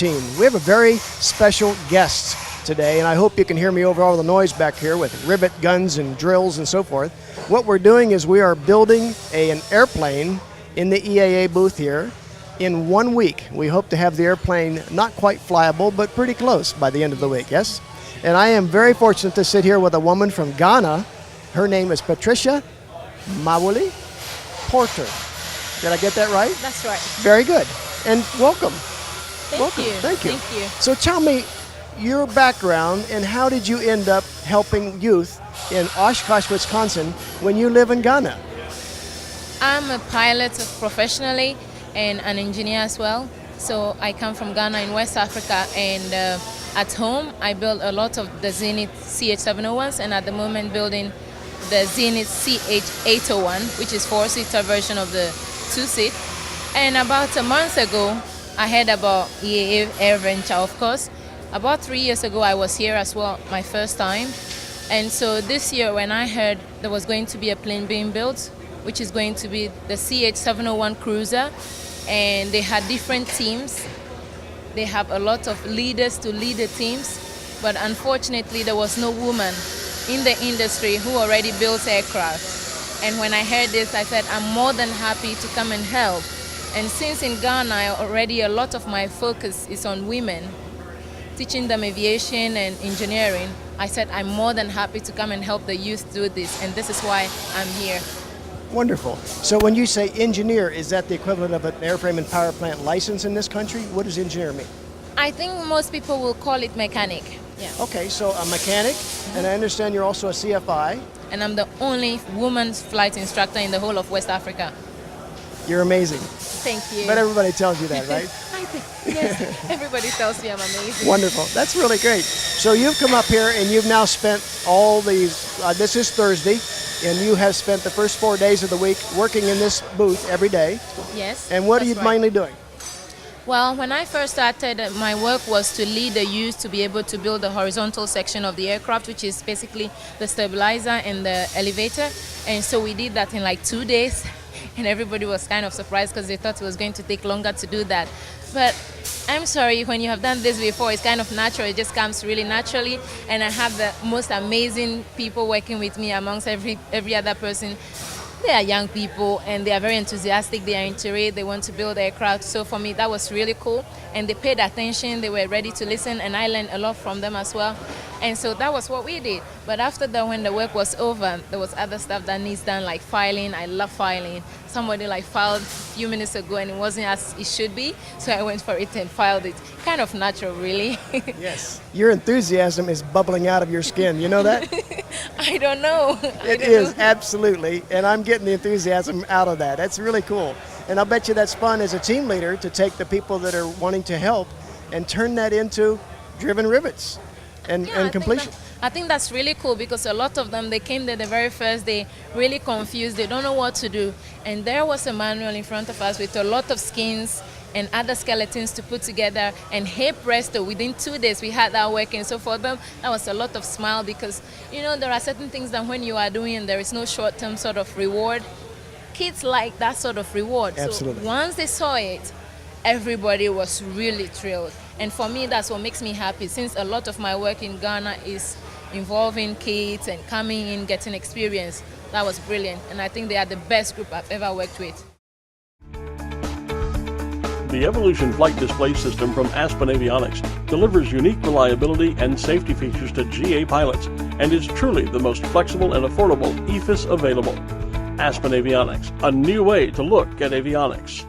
team. We have a very special guest today, and I hope you can hear me over all the noise back here with rivet guns and drills and so forth. What we're doing is we are building an airplane in the EAA booth here in 1 week. We hope to have the airplane not quite flyable, but pretty close by the end of the week, yes? And I am very fortunate to sit here with a woman from Ghana. Her name is Patricia Mawuli Porter. Did I get that right? That's right. Very good. And welcome. Thank you. Thank you. Thank you. So tell me your background and how did you end up helping youth in Oshkosh, Wisconsin when you live in Ghana? I'm a pilot professionally and an engineer as well. So I come from Ghana in West Africa, and at home I build a lot of the Zenith CH701s, and at the moment building the Zenith CH801, which is 4-seater version of the 2-seat. And about a month ago, I heard about EAA Air Venture, of course. About 3 years ago, I was here as well, my first time. And so this year, when I heard there was going to be a plane being built, which is going to be the CH701 Cruiser, and they had different teams. They have a lot of leaders to lead the teams, but unfortunately, there was no woman in the industry who already built aircraft. And when I heard this, I said, I'm more than happy to come and help. And since in Ghana, already a lot of my focus is on women, teaching them aviation and engineering, I said, I'm more than happy to come and help the youth do this. And this is why I'm here. Wonderful. So when you say engineer, is that the equivalent of an airframe and power plant license in this country? What does engineer mean? I think most people will call it mechanic. Yeah. Okay, so a mechanic, and I understand you're also a CFI. And I'm the only woman's flight instructor in the whole of West Africa. You're amazing. Thank you. But everybody tells you that, right? I think, yes. Everybody tells me I'm amazing. Wonderful. That's really great. So you've come up here and you've now spent all these, this is Thursday, and you have spent the first 4 days of the week working in this booth every day. Yes. And what are you right. mainly doing? Well, when I first started, my work was to lead the youth to be able to build the horizontal section of the aircraft, which is basically the stabilizer and the elevator. And so we did that in like 2 days. And everybody was kind of surprised because they thought it was going to take longer to do that. But I'm sorry, when you have done this before, it's kind of natural. It just comes really naturally. And I have the most amazing people working with me amongst every other person. They are young people and they are very enthusiastic. They are into it. They want to build aircraft. So for me, that was really cool. And they paid attention. They were ready to listen. And I learned a lot from them as well. And so that was what we did. But after that, when the work was over, there was other stuff that needs done, like filing. I love filing. Somebody like filed a few minutes ago and it wasn't as it should be. So I went for it and filed it. Kind of natural, really. Yes. Your enthusiasm is bubbling out of your skin. You know that? I don't know. It is, absolutely. And I'm getting the enthusiasm out of that. That's really cool. And I'll bet you that's fun as a team leader to take the people that are wanting to help and turn that into driven rivets and completion. I think that's really cool because a lot of them, they came there the very first day really confused. They don't know what to do. And there was a manual in front of us with a lot of skins and other skeletons to put together. And hey presto, within 2 days we had that working. So for them, that was a lot of smile because, you know, there are certain things that when you are doing and there is no short-term sort of reward, kids like that sort of reward. Absolutely. So once they saw it, everybody was really thrilled. And for me, that's what makes me happy since a lot of my work in Ghana is involving kids and coming in, getting experience. That was brilliant. And I think they are the best group I've ever worked with. The Evolution Flight Display System from Aspen Avionics delivers unique reliability and safety features to GA pilots and is truly the most flexible and affordable EFIS available. Aspen Avionics, a new way to look at avionics.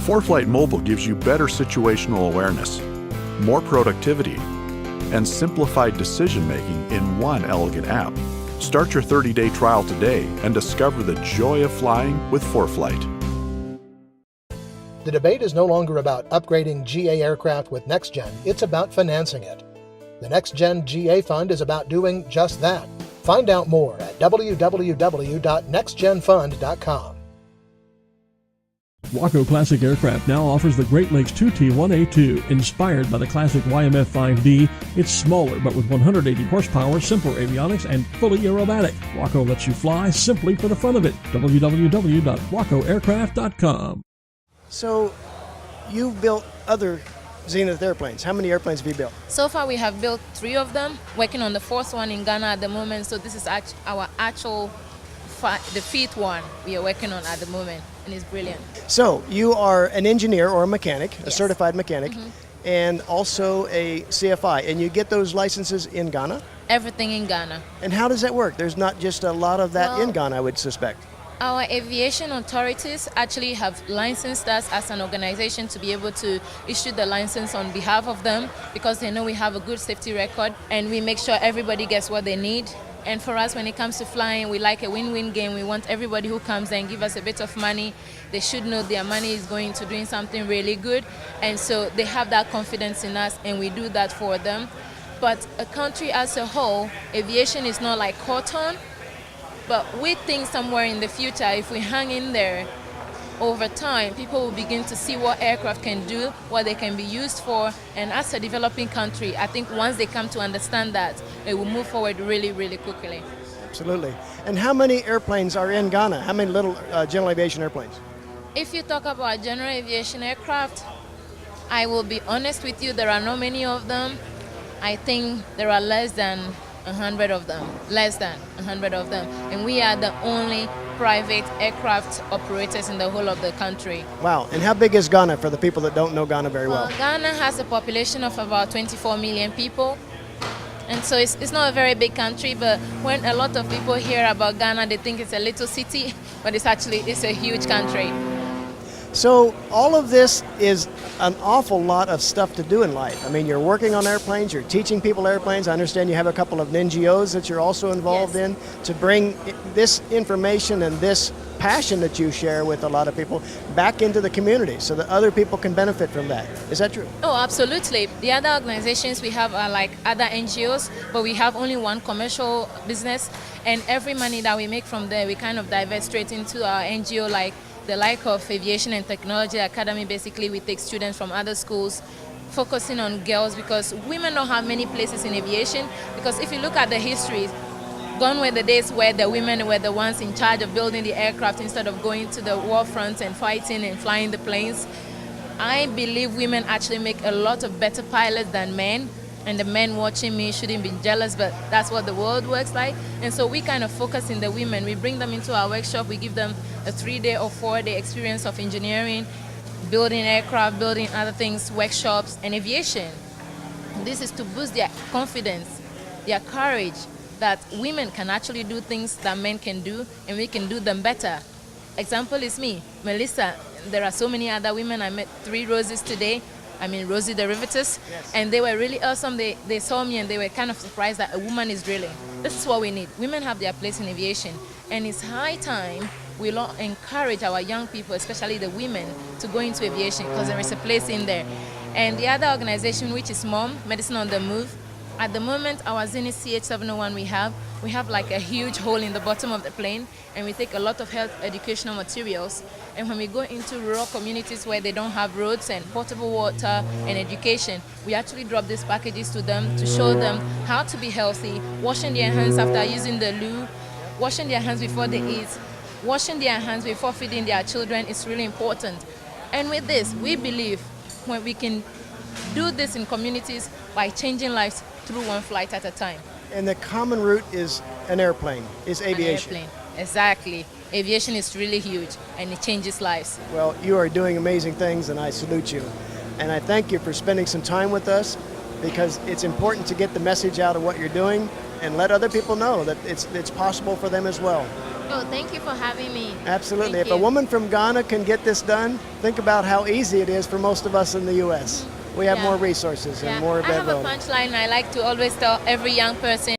ForeFlight Mobile gives you better situational awareness, more productivity, and simplified decision-making in one elegant app. Start your 30-day trial today and discover the joy of flying with ForeFlight. The debate is no longer about upgrading GA aircraft with NextGen, it's about financing it. The NextGen GA Fund is about doing just that. Find out more at www.nextgenfund.com. Waco Classic Aircraft now offers the Great Lakes 2T1A2. Inspired by the classic YMF 5D, it's smaller but with 180 horsepower, simpler avionics, and fully aerobatic. Waco lets you fly simply for the fun of it. www.wacoaircraft.com. So you've built other Zenith airplanes. How many airplanes have you built? So far, we have built 3 of them, working on the 4th one in Ghana at the moment. So this is our actual the 5th one we are working on at the moment, and it's brilliant. So you are an engineer or a mechanic, a Yes. certified mechanic, and also a CFI, and you get those licenses in Ghana? Everything in Ghana. And how does that work? There's not just a lot of that in Well- Ghana, I would suspect. Our aviation authorities actually have licensed us as an organization to be able to issue the license on behalf of them, because they know we have a good safety record and we make sure everybody gets what they need. And for us, when it comes to flying, we like a win-win game. We want everybody who comes and give us a bit of money, they should know their money is going to doing something really good. And so they have that confidence in us, and we do that for them. But a country as a whole, aviation is not like cotton. But we think somewhere in the future, if we hang in there, over time, people will begin to see what aircraft can do, what they can be used for. And as a developing country, I think once they come to understand that, it will move forward really, really quickly. Absolutely. And how many airplanes are in Ghana? How many little general aviation airplanes? If you talk about general aviation aircraft, I will be honest with you, there are not many of them. I think there are less than 100 of them, less than 100 of them. And we are the only private aircraft operators in the whole of the country. Wow. And how big is Ghana for the people that don't know Ghana very well? Well, Ghana has a population of about 24 million people. And so it's not a very big country, but when a lot of people hear about Ghana, they think it's a little city, but it's a huge country. So all of this is an awful lot of stuff to do in life. I mean, you're working on airplanes, you're teaching people airplanes. I understand you have a couple of NGOs that you're also involved Yes. in to bring this information and this passion that you share with a lot of people back into the community so that other people can benefit from that. Is that true? Oh, absolutely. The other organizations we have are like other NGOs, but we have only one commercial business, and every money that we make from there, we kind of divert straight into our NGO, like the like of Aviation and Technology Academy. Basically, we take students from other schools, focusing on girls, because women don't have many places in aviation. Because if you look at the history, gone were the days where the women were the ones in charge of building the aircraft instead of going to the war front and fighting and flying the planes. I believe women actually make a lot of better pilots than men, and the men watching me shouldn't be jealous, but that's what the world works like. And so we kind of focus in the women. We bring them into our workshop, we give them a 3-day or 4-day experience of engineering, building aircraft, building other things, workshops, and aviation. This is to boost their confidence, their courage, that women can actually do things that men can do, and we can do them better. Example is me, Melissa. There are so many other women. I met 3 Roses today. I mean, Rosie Derivatives, and they were really awesome. They saw me and they were kind of surprised that a woman is drilling. This is what we need. Women have their place in aviation, and it's high time we encourage our young people, especially the women, to go into aviation, because there is a place in there. And the other organization, which is MOM, Medicine on the Move, at the moment, our Zenith CH701 we have like a huge hole in the bottom of the plane, and we take a lot of health educational materials. And when we go into rural communities where they don't have roads and potable water and education, we actually drop these packages to them to show them how to be healthy, washing their hands after using the loo, washing their hands before they eat, washing their hands before feeding their children is really important. And with this, we believe when we can do this in communities by changing lives through one flight at a time. And the common route is an airplane, is aviation. An airplane, exactly. Aviation is really huge, and it changes lives. Well, you are doing amazing things, and I salute you. And I thank you for spending some time with us, because it's important to get the message out of what you're doing and let other people know that it's possible for them as well. Oh, thank you for having me. Absolutely. Thank If a you. woman from Ghana can get this done, think about how easy it is for most of us in the U.S. We have Yeah. more resources and more I have a available. punchline I like to always tell every young person.